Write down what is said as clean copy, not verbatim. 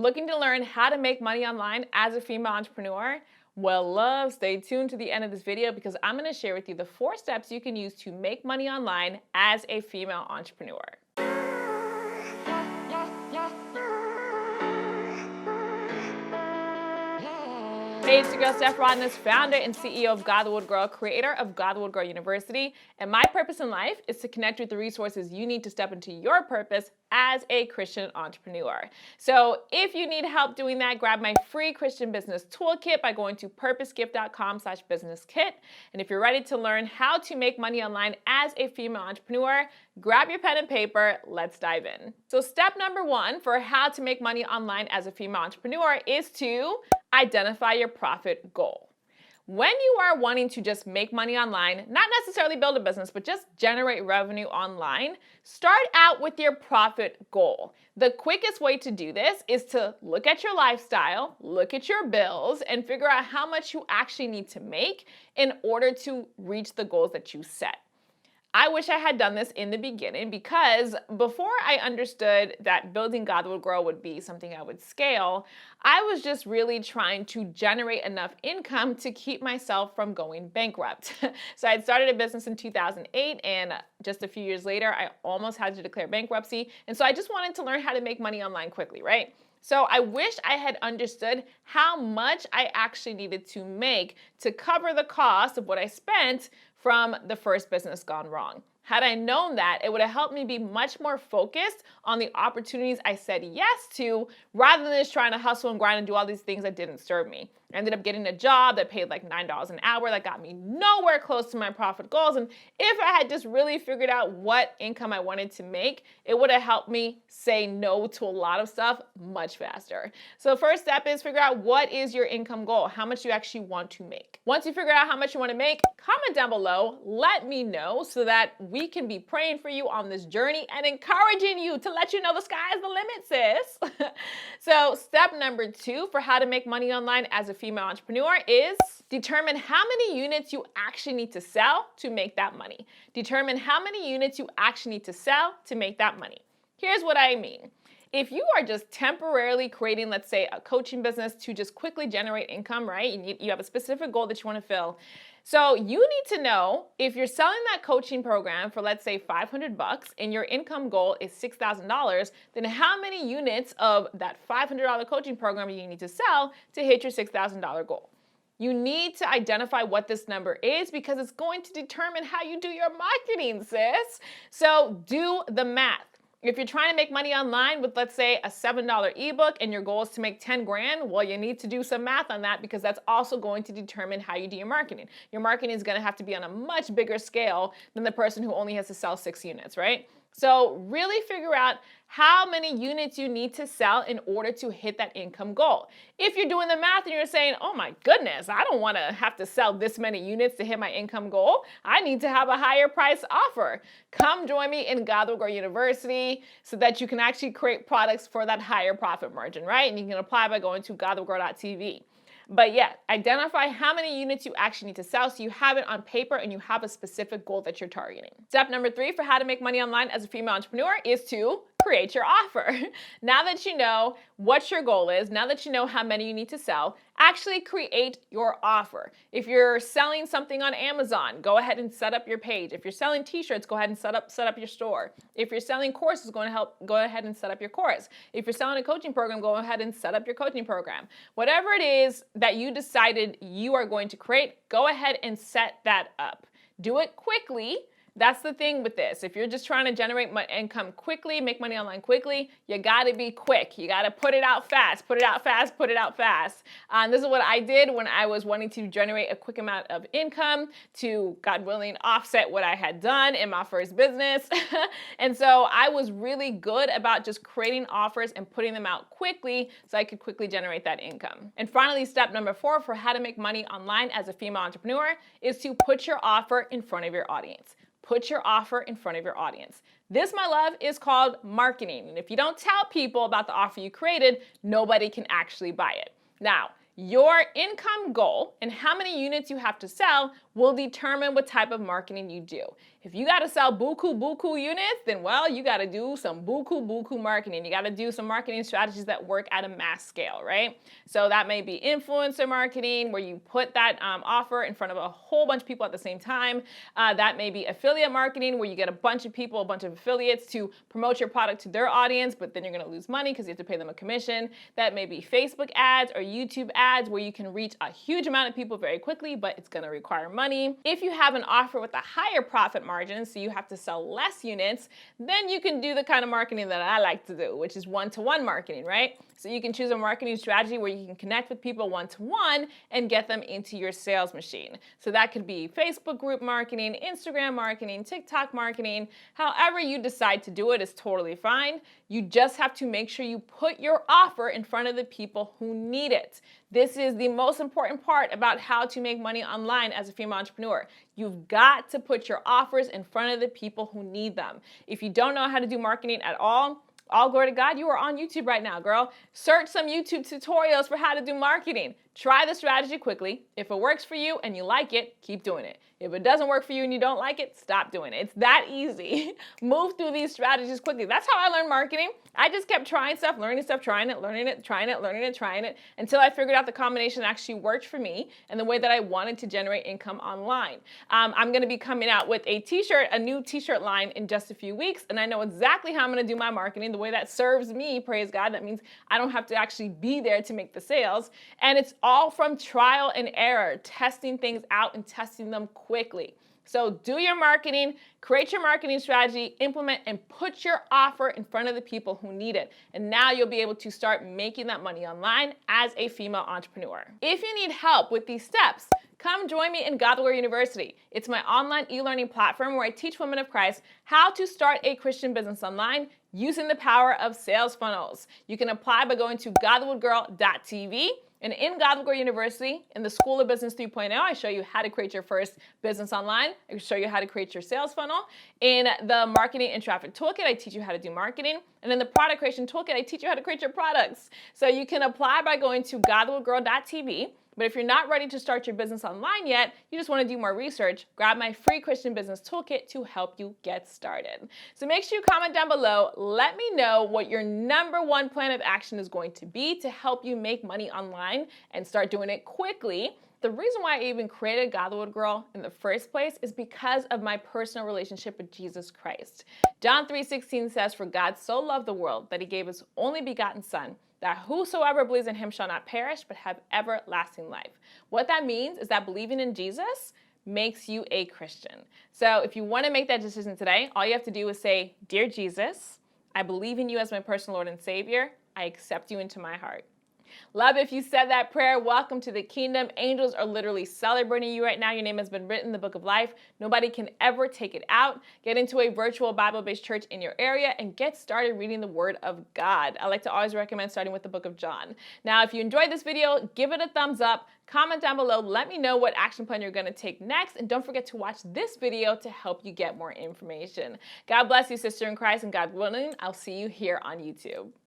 Looking to learn how to make money online as a female entrepreneur? Well, love, stay tuned to the end of this video because I'm going to share with you the 4 steps you can use to make money online as a female entrepreneur. Hey, it's your girl, Stephanie Rodnez, founder and CEO of Godlywood Girl, creator of Godlywood Girl University. And my purpose in life is to connect you with the resources you need to step into your purpose as a Christian entrepreneur. So if you need help doing that, grab my free Christian business toolkit by going to purposegift.com/businesskit. And if you're ready to learn how to make money online as a female entrepreneur, grab your pen and paper. Let's dive in. So step number 1 for how to make money online as a female entrepreneur is to identify your profit goal. When you are wanting to just make money online, not necessarily build a business, but just generate revenue online, start out with your profit goal. The quickest way to do this is to look at your lifestyle, look at your bills, and figure out how much you actually need to make in order to reach the goals that you set. I wish I had done this in the beginning because before I understood that building Godlywood Girl would be something I would scale, I was just really trying to generate enough income to keep myself from going bankrupt. So I had started a business in 2008 and just a few years later, I almost had to declare bankruptcy. And so I just wanted to learn how to make money online quickly, right? So I wish I had understood how much I actually needed to make to cover the cost of what I spent from the first business gone wrong. Had I known that, it would have helped me be much more focused on the opportunities I said yes to rather than just trying to hustle and grind and do all these things that didn't serve me. I ended up getting a job that paid like $9 an hour that got me nowhere close to my profit goals. And if I had just really figured out what income I wanted to make, it would have helped me say no to a lot of stuff much faster. So first step is figure out what is your income goal, how much you actually want to make. Once you figure out how much you want to make, comment down below, let me know so that we can be praying for you on this journey and encouraging you to let you know the sky's the limit, sis. So step number 2 for how to make money online as a female entrepreneur is determine how many units you actually need to sell to make that money. Determine how many units you actually need to sell to make that money. Here's what I mean. If you are just temporarily creating, let's say, a coaching business to just quickly generate income, right? You have a specific goal that you want to fill. So you need to know if you're selling that coaching program for, let's say, $500 and your income goal is $6,000, then how many units of that $500 coaching program you need to sell to hit your $6,000 goal? You need to identify what this number is because it's going to determine how you do your marketing, sis. So do the math. If you're trying to make money online with, let's say, a $7 ebook and your goal is to make 10 grand, well, you need to do some math on that because that's also going to determine how you do your marketing. Your marketing is going to have to be on a much bigger scale than the person who only has to sell 6 units, right? So really figure out how many units you need to sell in order to hit that income goal. If you're doing the math and you're saying, oh my goodness, I don't want to have to sell this many units to hit my income goal. I need to have a higher price offer. Come join me in Gobbler University so that you can actually create products for that higher profit margin, right? And you can apply by going to gobblergirl.tv. But yeah, identify how many units you actually need to sell so you have it on paper and you have a specific goal that you're targeting. Step number 3 for how to make money online as a female entrepreneur is to create your offer. Now that you know what your goal is, now that you know how many you need to sell, actually create your offer. If you're selling something on Amazon, go ahead and set up your page. If you're selling t-shirts, go ahead and set up your store. If you're selling courses, go ahead and set up your course. If you're selling a coaching program, go ahead and set up your coaching program. Whatever it is that you decided you are going to create, go ahead and set that up. Do it quickly. That's the thing with this. If you're just trying to generate income quickly, make money online quickly, you got to be quick. You got to put it out fast, put it out fast, put it out fast. This is what I did when I was wanting to generate a quick amount of income to, God willing, offset what I had done in my first business. And so I was really good about just creating offers and putting them out quickly so I could quickly generate that income. And finally, step number 4 for how to make money online as a female entrepreneur is to put your offer in front of your audience. Put your offer in front of your audience. This, my love, is called marketing. And if you don't tell people about the offer you created, nobody can actually buy it. Now, your income goal and how many units you have to sell will determine what type of marketing you do. If you got to sell buku units, then well, you got to do some buku marketing. You got to do some marketing strategies that work at a mass scale, right? So that may be influencer marketing, where you put that offer in front of a whole bunch of people at the same time. That may be affiliate marketing, where you get a bunch of people, a bunch of affiliates to promote your product to their audience, but then you're going to lose money because you have to pay them a commission. That may be Facebook ads or YouTube ads, where you can reach a huge amount of people very quickly, but it's going to require money. If you have an offer with a higher profit margin, so you have to sell less units, then you can do the kind of marketing that I like to do, which is one-to-one marketing, right? So you can choose a marketing strategy where you can connect with people one-to-one and get them into your sales machine. So that could be Facebook group marketing, Instagram marketing, TikTok marketing. However you decide to do it is totally fine. You just have to make sure you put your offer in front of the people who need it. This is the most important part about how to make money online as a female entrepreneur. You've got to put your offers in front of the people who need them. If you don't know how to do marketing at all glory to God, you are on YouTube right now, girl. Search some YouTube tutorials for how to do marketing. Try the strategy quickly. If it works for you and you like it, keep doing it. If it doesn't work for you and you don't like it, stop doing it. It's that easy. Move through these strategies quickly. That's how I learned marketing. I just kept trying stuff, learning stuff, trying it, learning it, trying it, learning it, trying it, until I figured out the combination actually worked for me and the way that I wanted to generate income online. I'm going to be coming out with a new t-shirt line in just a few weeks, and I know exactly how I'm going to do my marketing, the way that serves me, praise God. That means I don't have to actually be there to make the sales. And it's all from trial and error, testing things out and testing them quickly. So do your marketing, create your marketing strategy, implement and put your offer in front of the people who need it. And now you'll be able to start making that money online as a female entrepreneur. If you need help with these steps, come join me in Gobbler University. It's my online e-learning platform where I teach women of Christ how to start a Christian business online using the power of sales funnels. You can apply by going to godlywoodgirl.tv. And in Gobbler Girl University, in the School of Business 3.0, I show you how to create your first business online. I show you how to create your sales funnel. In the Marketing and Traffic Toolkit, I teach you how to do marketing. And in the Product Creation Toolkit, I teach you how to create your products. So you can apply by going to godlywoodgirl.tv. But if you're not ready to start your business online yet, you just want to do more research, grab my free Christian Business Toolkit to help you get started. So make sure you comment down below. Let me know what your #1 plan of action is going to be to help you make money online and start doing it quickly. The reason why I even created Godlywood Girl in the first place is because of my personal relationship with Jesus Christ. John 3:16 says, "For God so loved the world that he gave his only begotten Son, that whosoever believes in him shall not perish, but have everlasting life." What that means is that believing in Jesus makes you a Christian. So if you want to make that decision today, all you have to do is say, "Dear Jesus, I believe in you as my personal Lord and Savior. I accept you into my heart." Love, if you said that prayer, welcome to the kingdom. Angels are literally celebrating you right now. Your name has been written in the book of life. Nobody can ever take it out. Get into a virtual Bible-based church in your area and get started reading the Word of God. I like to always recommend starting with the book of John. Now, if you enjoyed this video, give it a thumbs up. Comment down below. Let me know what action plan you're going to take next. And don't forget to watch this video to help you get more information. God bless you, sister in Christ, and God willing, I'll see you here on YouTube.